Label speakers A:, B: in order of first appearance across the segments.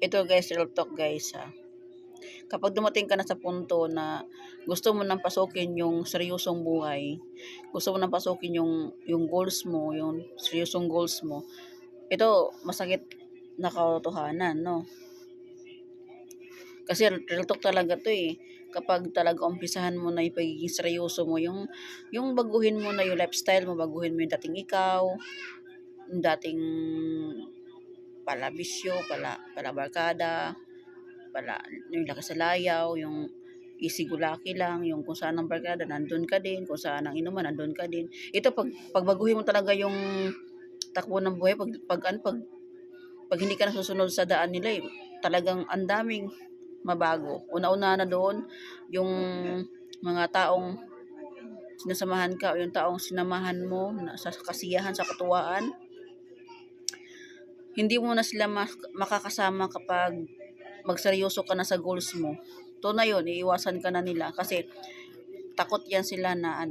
A: Ito guys, real talk guys ha. Kapag dumating ka na sa punto na gusto mo nang pasukin yung seryosong buhay, gusto mo nang pasukin yung goals mo, yung seryosong goals mo, ito masakit na katotohanan, no? Kasi real talk talaga to eh. Kapag talaga umpisahan mo na yung pagiging seryoso mo, yung baguhin mo na yung lifestyle mo, baguhin mo yung dating ikaw, yung dating pala bisyo, pala barkada, pala yung laki sa layaw, yung isigulaki lang, yung kung saan ang barkada, nandun ka din, kung saan ang inuman, nandun ka din. Ito, pagbaguhin mo talaga yung takbo ng buhay, pag hindi ka nasusunod sa daan nila, eh, talagang ang daming mabago. Una-una na doon, yung mga taong sinasamahan ka o yung taong sinamahan mo sa kasiyahan, sa katuwaan, hindi mo na sila makakasama kapag magseryoso ka na sa goals mo. To na yun, iiwasan ka na nila kasi takot yan sila na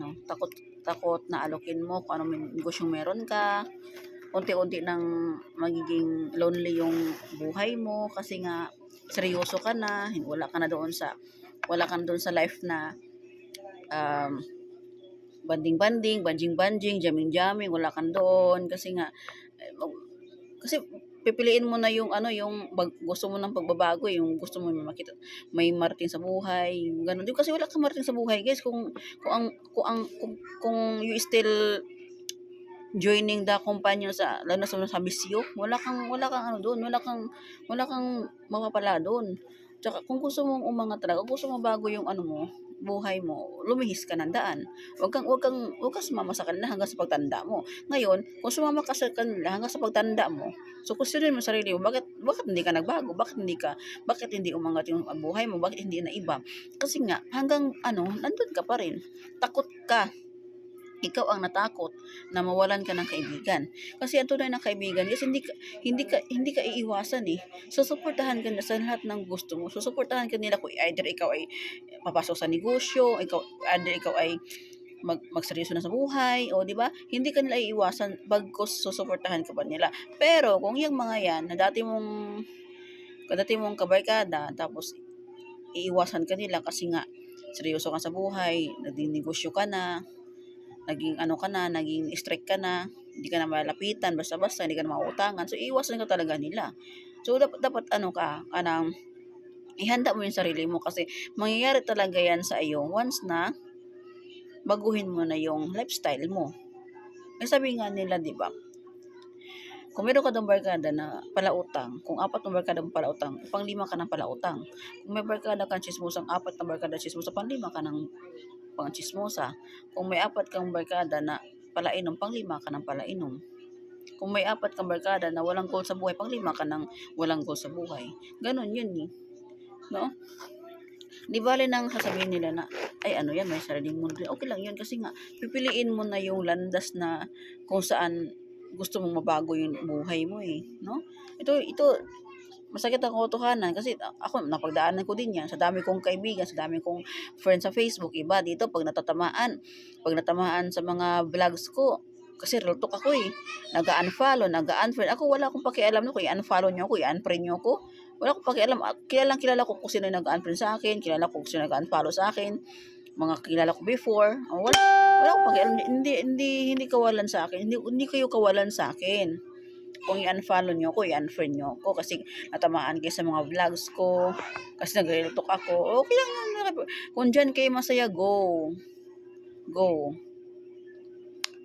A: takot na alokin mo kung anong negosyong meron ka. Unti-unti nang magiging lonely yung buhay mo kasi nga seryoso ka na, wala ka na doon sa life na um, banding-banding, banjing-banjing, jamming-jamming, wala ka na doon kasi nga kasi pipiliin mo na gusto mo ng pagbabago, yung gusto mo makita may marating sa buhay, ganun. Di kasi wala kang marating sa buhay, guys, kung you still joining the companion lalo na sa bisyo, wala kang doon, wala kang mapapala doon. Tsaka kung gusto mong umangat talaga, gusto mo bago yung buhay mo, lumihis ka ng daan. Wag kang sumama sa kanila hanggang sa pagtanda mo. Ngayon, kung sumama ka sa kanila hanggang sa pagtanda mo, so questionin mo sarili mo, bakit hindi ka nagbago? Bakit hindi umangat yung buhay mo? Bakit hindi na iba? Kasi nga hanggang nandun ka pa rin. Takot ka, ikaw ang natakot na mawalan ka ng kaibigan. Kasi ang tunay ng kaibigan, yes, hindi ka iiwasan eh. Susuportahan ka nila sa lahat ng gusto mo. Susuportahan ka nila kung either ikaw ay papasok sa negosyo, either ikaw ay magseryoso na sa buhay, o di ba? Hindi ka nila iiwasan bagkus susuportahan ka pa nila. Pero kung yung mga yan na dati mong kabarkada, tapos iiwasan ka nila kasi nga seryoso ka sa buhay, naging negosyo ka na, naging strict ka na, hindi ka na malapitan, basta-basta, hindi ka na mauutangan. So, iiwasan ka talaga nila. So, dapat ihanda mo yung sarili mo kasi mangyayari talaga yan sa iyo once na baguhin mo na yung lifestyle mo. May sabi nga nila, di ba? Kung meron ka daw barkada na palautang, kung 4 na barkada mo palautang, pang-5 ka ng palautang. Kung may barkada kang chismosang, 4 na barkada chismosa, pang-5 ka ng pang-chismosa. Kung may 4 kang barkada na palainom, pang-5 ka ng palainom. Kung may 4 kang barkada na walang goal sa buhay, pang-5 ka ng walang goal sa buhay. Ganon yun eh. No? Di bale nang sasabihin nila na, ay yan, may sariling mundo. Okay lang yun kasi nga, pipiliin mo na yung landas na kung saan gusto mong mabago yung buhay mo eh. No? Ito, masakit ang katotohanan kasi ako napagdaanan ko din yan sa dami kong kaibigan, sa dami kong friends sa Facebook. Iba dito pag natamaan sa mga vlogs ko, kasi real talk ako eh, nag-unfollow, nag-unfriend ako. Wala akong pakialam na kung i-unfollow nyo ako, i-unfriend nyo ako, wala akong pakialam. Kilala ko kung sino yung nag-unfriend sa akin, kilala ko kung sino nag-unfollow sa akin, mga kilala ko before. Wala akong pakialam. Hindi kawalan sa akin, hindi kayo kawalan sa akin. Kung i-unfollow nyo ko, i-unfriend nyo ko kasi natamaan kayo sa mga vlogs ko, kasi nag-real talk ako, okay lang yan. Kung dyan kayo masaya, go.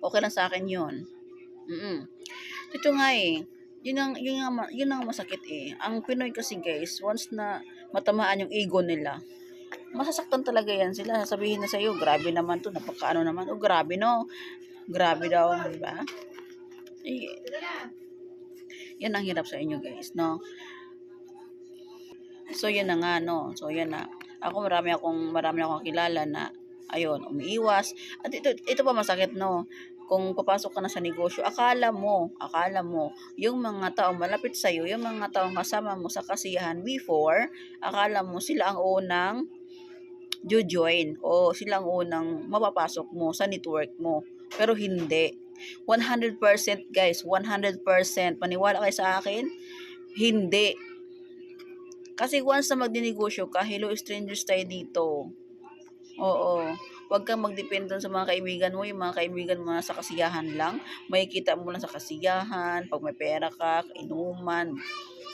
A: Okay lang sa akin yun. Ito nga eh, yun ang masakit eh. Ang Pinoy kasi guys, once na matamaan yung ego nila, masasaktan talaga yan sila. Sasabihin na sa'yo, grabe naman to, napakaano naman. O grabe no, grabe daw, di ba? Eh, yan ang hirap sa inyo guys, no? So, yan na nga, no? So, yan na. Marami akong kilala na, ayun, umiiwas. At ito pa masakit, no? Kung papasok ka na sa negosyo, akala mo, yung mga taong malapit sa'yo, yung mga taong kasama mo sa kasiyahan before, akala mo sila ang unang join o sila ang unang mapapasok mo sa network mo. Pero hindi. 100% guys, 100%. Maniwala kayo sa akin, hindi. Kasi once na magdinegosyo ka, hello strangers tayo dito. Oo. Huwag kang magdepend dun sa mga kaibigan mo, yung mga kaibigan mo nasa kasiyahan lang. Makikita mo lang sa kasiyahan, pag may pera ka, inuman,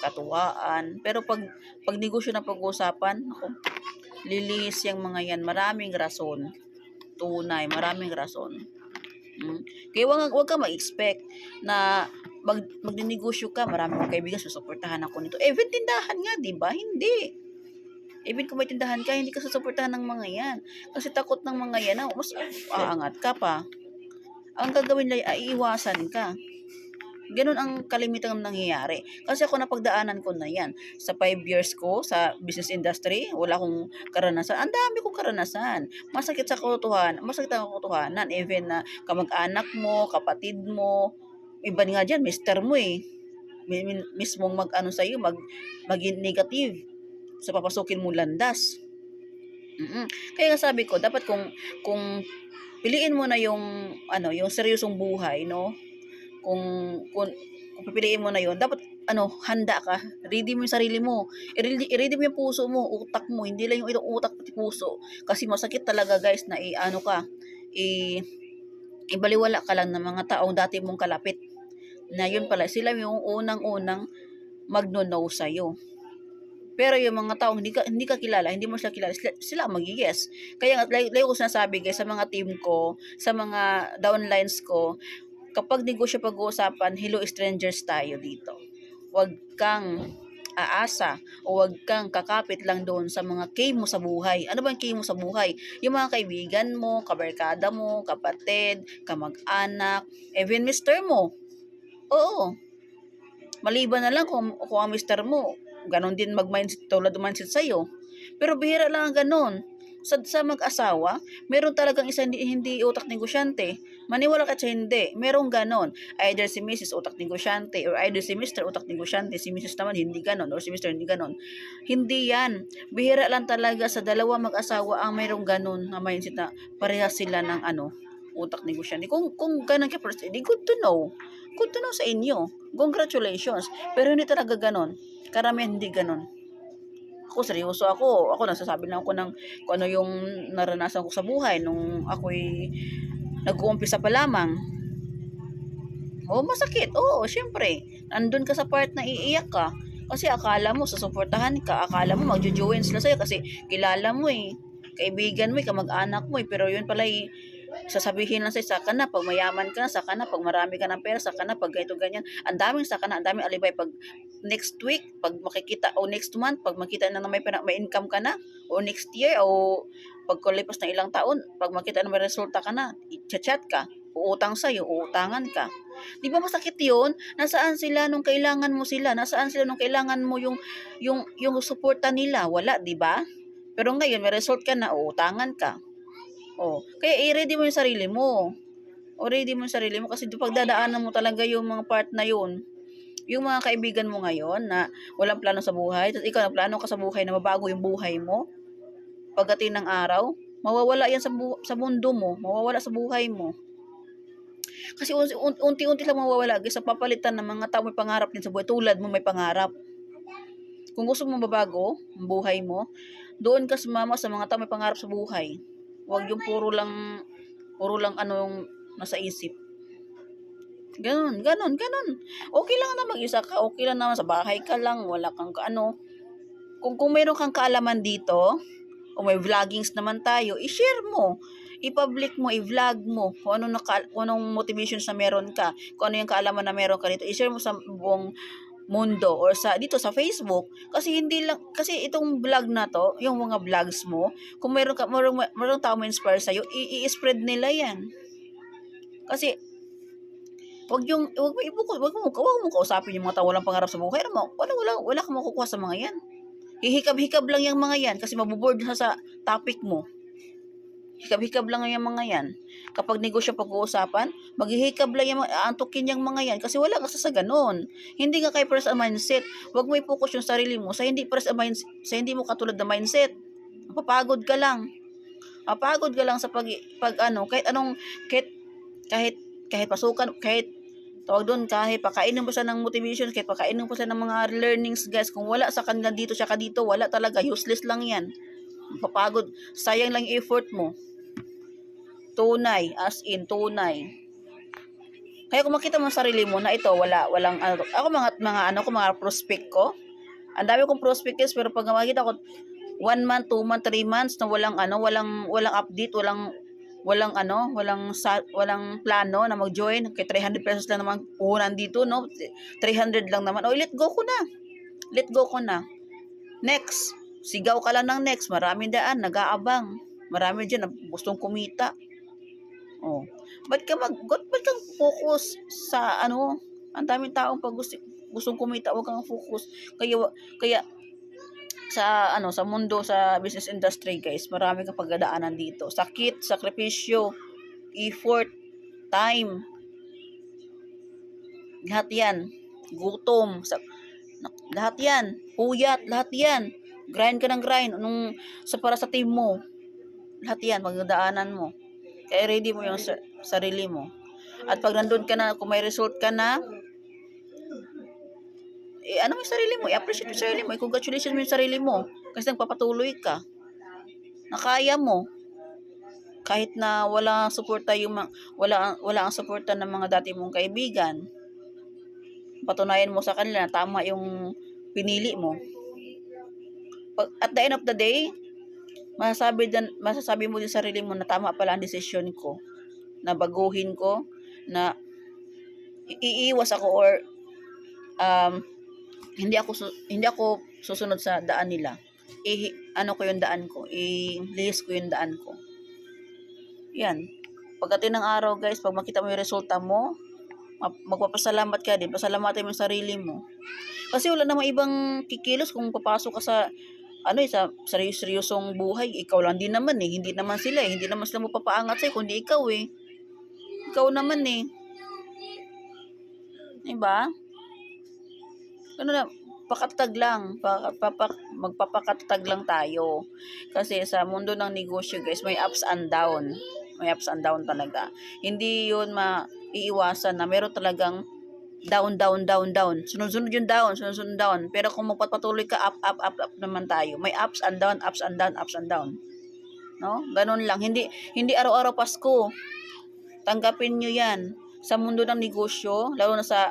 A: katuwaan. Pero pag negosyo na pag-uusapan, ako, lilis yung mga yan. Maraming rason. Tunay, maraming rason. Kaya wag kang mag-expect na magdinegosyo ka, marami kang kaibigan, susuportahan ako nito. Even tindahan nga, di ba? Hindi. Even kung may tindahan ka, hindi ka susuportahan ng mga yan. Kasi takot ng mga yan, mas aangat ka pa. Ang gagawin nila ay iiwasan ka. Ganun ang kalimitang nangyayari. Kasi ako napagdaanan ko na yan. Sa 5 years ko sa business industry, wala akong karanasan. Ang dami kong karanasan. Masakit sa katotohanan. Masakit ang katotohanan. Even na kamag-anak mo, kapatid mo, iba nga dyan, mister mo eh. Mismong mag-ano sa'yo, maging negative sa papasukin mo landas. Kaya nga sabi ko, dapat kung piliin mo na yung yung seryosong buhay, no? Kung kung, kung pipiliin mo na yon, dapat handa ka. Ready mo yung sarili mo. I-ready mo yung puso mo, utak mo, hindi lang yung utak pati puso. Kasi masakit talaga guys na ibaliwala ka lang ng mga taong dati mong kalapit. Na yun pala, sila yung unang-unang magno-no sa'yo. Pero yung mga taong hindi ka kilala, hindi mo sila kilala, sila mag-yes. Kaya nga, like ko sinasabi guys, sa mga team ko, sa mga downlines ko, kapag negosyo pag-uusapan, hello strangers tayo dito. Huwag kang aasa o huwag kang kakapit lang doon sa mga kay mo sa buhay. Ano ba yung kay mo sa buhay? Yung mga kaibigan mo, kabarkada mo, kapatid, kamag-anak, even mister mo. Oo. Maliban na lang kung ang mister mo, ganon din mag-mindset, tulad ng mindset sa'yo. Pero bihira lang ang ganon. Sa mag-asawa, meron talagang isa hindi utak negosyante. Maniwala ka sa hindi, merong ganon. Either si Mrs. utak negosyante or either si Mr. utak negosyante, si Mrs. naman hindi ganon or si Mr. hindi ganon. Hindi yan. Bihira lang talaga sa dalawa mag-asawa ang merong ganon na mindset na parehas sila ng utak negosyante. Kung ganon ka first, edi good to know. Good to know sa inyo. Congratulations. Pero hindi talaga ganon. Karamihan hindi ganon. Ako, seryoso ako. Ako, nagsasabi lang ako ng kung ano yung naranasan ko sa buhay nung ako'y nag-uumpisa pa lamang. Masakit. Syempre. Nandun ka sa part na iiyak ka. Kasi akala mo, susuportahan ka. Akala mo, magjo-join sila sa'yo kasi kilala mo eh. Kaibigan mo eh, kamag-anak mo eh. Pero yun pala eh, sasabihin lang sa'yo, saka na, pag mayaman ka na, saka na, pag marami ka ng pera, saka na, pag ganito, ganyan. Ang daming saka na, ang daming alibay. Pag next week, pag makikita, o next month, pag makita na may income ka na, o next year, o pagkalipas ng ilang taon, pag makita na may resulta ka na, i-chat ka, uutang sa'yo, uutangan ka. Di ba masakit yun? Nasaan sila nung kailangan mo sila? Nasaan sila nung kailangan mo yung suporta nila? Wala, di ba? Pero ngayon, may result ka na, uutangan ka. Kaya i-ready mo yung sarili mo. Ready mo yung sarili mo kasi pagdadaanan mo talaga yung mga part na yun. Yung mga kaibigan mo ngayon na walang plano sa buhay, tapos ikaw nagplano ka sa buhay na mabago yung buhay mo, pagdating ng araw, mawawala yan sa mundo mo, mawawala sa buhay mo. Kasi unti-unti lang mawawala sa papalitan ng mga tao may pangarap din sa buhay, tulad mo may pangarap. Kung gusto mo mabago ang buhay mo, doon ka sumama sa mga tao may pangarap sa buhay. Huwag yung puro lang yung nasa isip. Ganon. Okay lang na mag-isa ka. Okay lang naman sa bahay ka lang. Wala kang Kung meron kang kaalaman dito, o may vloggings naman tayo, i-share mo. I-public mo, i-vlog mo. Kung anong motivations na meron ka. Kung ano yung kaalaman na meron ka dito. I-share mo sa buong mundo or dito sa Facebook, kasi itong vlog na to, yung mga vlogs mo, kung meron tao mo inspire sa iyo, i-spread nila yan. Kasi wag mo kausapin yung mga tao walang pangarap sa buhay. Wala kang makukuha sa mga yan. Hihikab-hikab lang yung mga yan kasi maboboard sa topic mo. Hikab-hikab lang yung mga yan. Kapag negosyo pag-uusapan, maghihikab lang yung aantukin yung mga yan kasi wala ka sa ganun. Hindi ka kay press ang mindset. Huwag mo i-focus yung sarili mo sa hindi press ang mindset, sa hindi mo katulad na mindset. Mapapagod ka lang. Mapagod ka lang sa kahit pasukan, kahit Tawag doon, kahit pakainin mo siya ng motivation, kahit pakainin mo siya ng mga learnings, guys, kung wala sa kanila dito, tsaka dito, wala talaga, useless lang yan. Papagod, sayang lang yung effort mo. Tunay, as in, tunay. Kaya kung makita mo sa sarili mo na ito, walang, ano, ako mga prospect ko, ang dami kong prospect guys, pero pag makita ko, 1 month, 2 months, 3 months na walang update, walang plano na mag-join, kay 300 pesos lang naman puhunan dito, no? 300 lang naman. O, let go ko na. Let go ko na. Next. Sigaw ka lang ng next. Maraming daan, nag-aabang. Marami dyan na gustong kumita. Oh. Ba't kang focus sa ano? Ang daming taong pag gustong kumita, wag kang focus. Kaya sa mundo sa business industry, guys, marami kang pagdadaanan dito. Sakit, sakripisyo, effort, time. Lahat 'yan. Gutom, lahat 'yan. Puyat, lahat 'yan. Grind ka ng grind para sa team mo. Lahat 'yan pagdadaanan mo. Kaya ready mo yung sarili mo. At pag nandun ka na, kung may result ka na, ano yung sarili mo? I-appreciate yung sarili mo. I-congratulations mo yung sarili mo. Kasi nagpapatuloy ka. Nakaya mo. Kahit na wala ang suporta ng mga dati mong kaibigan. Patunayan mo sa kanila na tama yung pinili mo. At the end of the day, masasabi mo din sa sarili mo na tama pala ang desisyon ko. Na baguhin ko, na iiwas ako or hindi ako susunod sa daan nila. Ano ko yung daan ko, i-list ko yung daan ko. Yan. Pagdating ng araw, guys, pag makita mo yung resulta mo, magpapasalamat ka din. Pasalamatan mo yung sarili mo. Kasi wala namang ibang kikilos kung papasok ka sa sa seryosong buhay. Ikaw lang din naman eh. Hindi naman sila eh. Hindi naman sila mapapaangat sa'yo, kundi ikaw eh. Ikaw naman eh. Diba? Ano na, pakatatag lang. Magpapakatatag lang tayo. Kasi sa mundo ng negosyo, guys, may ups and down. May ups and down talaga. Hindi yun maiiwasan na meron talagang down. Sunod-sunod yung down, sunod-sunod down. Pero kung magpapatuloy ka, up naman tayo. May ups and down. No? Ganun lang. Hindi araw-araw Pasko. Tanggapin nyo yan. Sa mundo ng negosyo, lalo na sa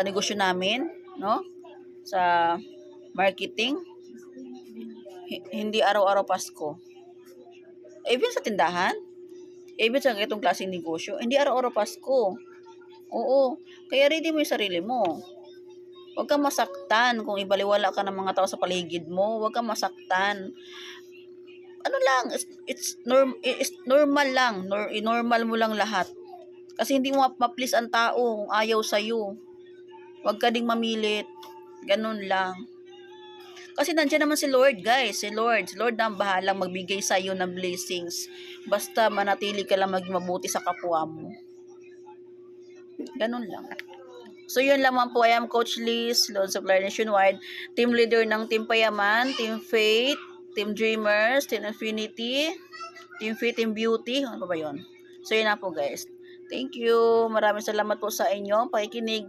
A: negosyo namin, no? Sa marketing, hindi araw-araw Pasko. Even sa tindahan, even sa itong klaseng negosyo, hindi araw-araw Pasko. Oo. Kaya ready mo yung sarili mo. Huwag kang masaktan kung ibaliwala ka ng mga tao sa paligid mo. Huwag kang masaktan. Ano lang, it's normal lang. Normal mo lang lahat. Kasi hindi mo ma-please ang tao kung ayaw sa'yo. Huwag ka ding mamilit. Ganun lang. Kasi nandiyan naman si Lord, guys. Si Lord na ang bahalang magbigay sa'yo ng blessings. Basta manatili ka lang maging mabuti sa kapwa mo. Ganun lang. So, yun lamang po. I am Coach Liz, Lord Supplier Nationwide. Team leader ng Team Payaman, Team Faith, Team Dreamers, Team Infinity, Team Faith, Team Beauty. Ano pa ba yun? So, yun na po, guys. Thank you. Maraming salamat po sa inyo pakikinig.